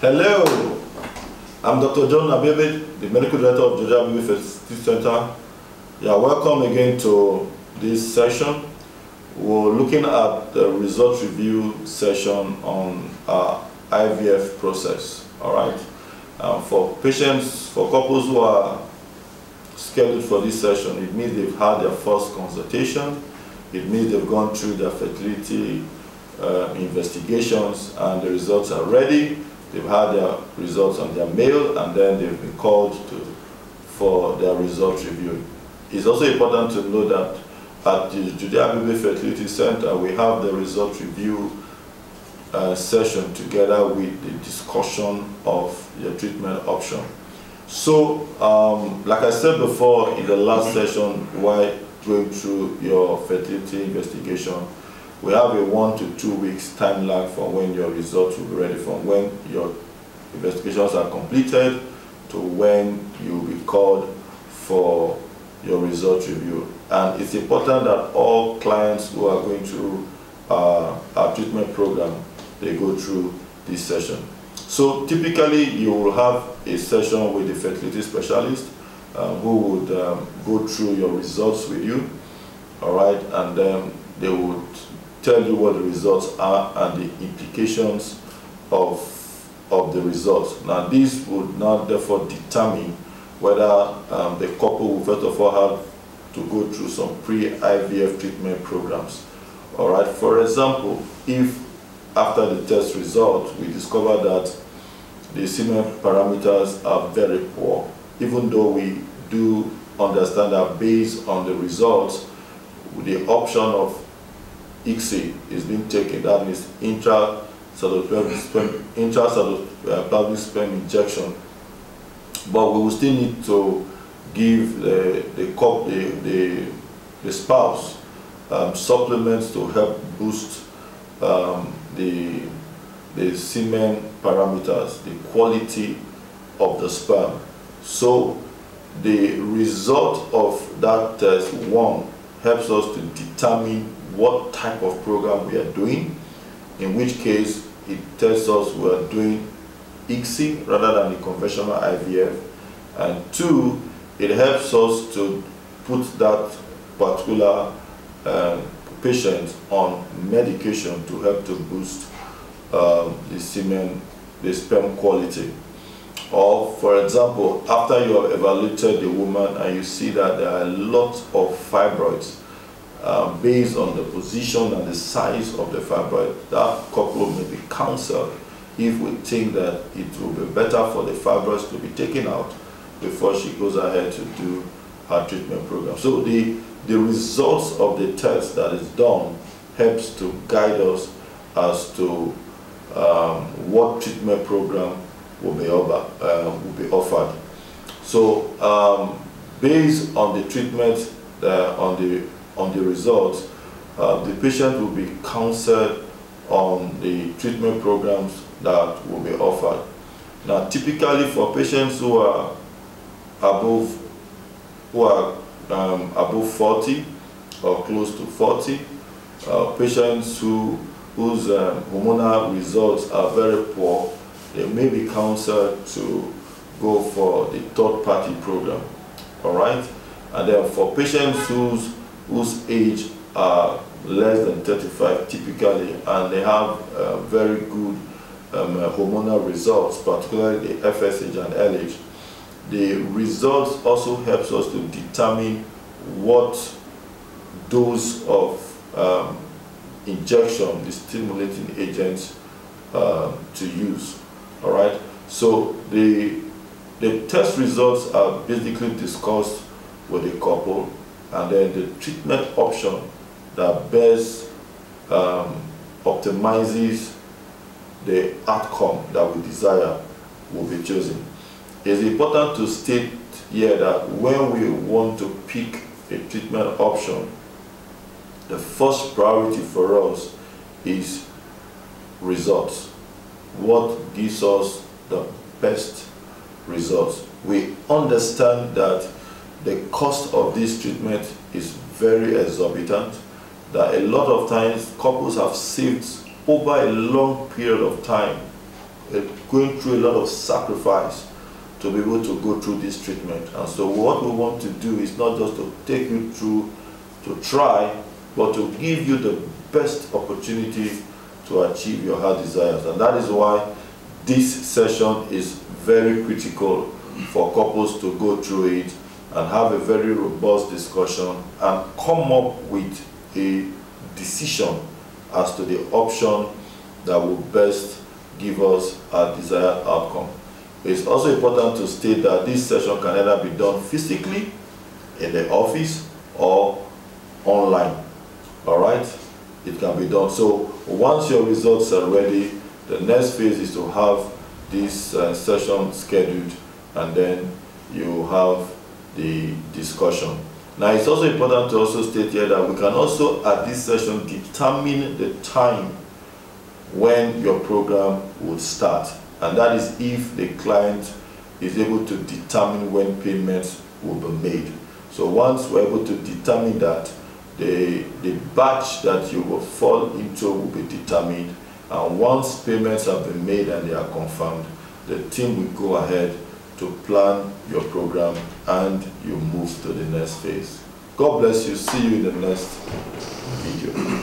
Hello, I'm Dr. John Abebe, the Medical Director of Georgia Abebe Fertility Center. Yeah, welcome again to this session. We're looking at the results review session on our IVF process. All right, for patients, for couples who are scheduled for this session, it means they've had their first consultation. It means they've gone through their fertility investigations and the results are ready. They've had their results on their mail and then they've been called for their results review. It's also important to know that at the Abebe Fertility Center, we have the results review session together with the discussion of your treatment option. So, like I said before in the last session, while going through your fertility investigation, we have a 1 to 2 weeks time lag from when your results will be ready, from when your investigations are completed to when you will be called for your results review. And it's important that all clients who are going through our treatment program, they go through this session. So typically you will have a session with the fertility specialist who would go through your results with you, all right, and then they would tell you what the results are and the implications of the results. Now, this would not therefore determine whether the couple will first of all have to go through some pre-IVF treatment programs. All right. For example, if after the test result we discover that the semen parameters are very poor, even though we do understand that based on the results, the option of ICSI is being taken, that means intracellular sperm injection, but we will still need to give the spouse supplements to help boost the semen parameters, the quality of the sperm. So the result of that test, one, helps us to determine what type of program we are doing, in which case it tells us we are doing ICSI rather than the conventional IVF, and two, it helps us to put that particular patient on medication to help to boost the sperm quality. Or for example, after you have evaluated the woman and you see that there are a lot of fibroids, based on the position and the size of the fibroid, that couple may be counseled if we think that it will be better for the fibroids to be taken out before she goes ahead to do her treatment program. So the results of the test that is done helps to guide us as to what treatment program will be offered. So based on the treatment, on the results, the patient will be counseled on the treatment programs that will be offered. Now, typically for patients who are above 40 or close to 40, patients whose hormonal results are very poor, they may be counseled to go for the third-party program. All right, and then for patients whose age are less than 35 typically, and they have very good hormonal results, particularly the FSH and LH. The results also helps us to determine what dose of injection, the stimulating agents, to use. All right, so the test results are basically discussed with the couple, and then the treatment option that best optimizes the outcome that we desire will be chosen. It's important to state here that when we want to pick a treatment option, the first priority for us is results. What gives us the best results? We understand that the cost of this treatment is very exorbitant, that a lot of times couples have saved over a long period of time going through a lot of sacrifice to be able to go through this treatment. And so what we want to do is not just to take you through to try, but to give you the best opportunity to achieve your heart desires. And that is why this session is very critical for couples to go through it and have a very robust discussion and come up with a decision as to the option that will best give us our desired outcome. It's also important to state that this session can either be done physically in the office or online. All right, it can be done. So once your results are ready, the next phase is to have this session scheduled, and then you have the discussion. Now, it's also important to also state here that we can also at this session determine the time when your program would start, and that is if the client is able to determine when payments will be made. So once we're able to determine that, the batch that you will fall into will be determined, and once payments have been made and they are confirmed, the team will go ahead to plan your program and you move to the next phase. God bless you. See you in the next video.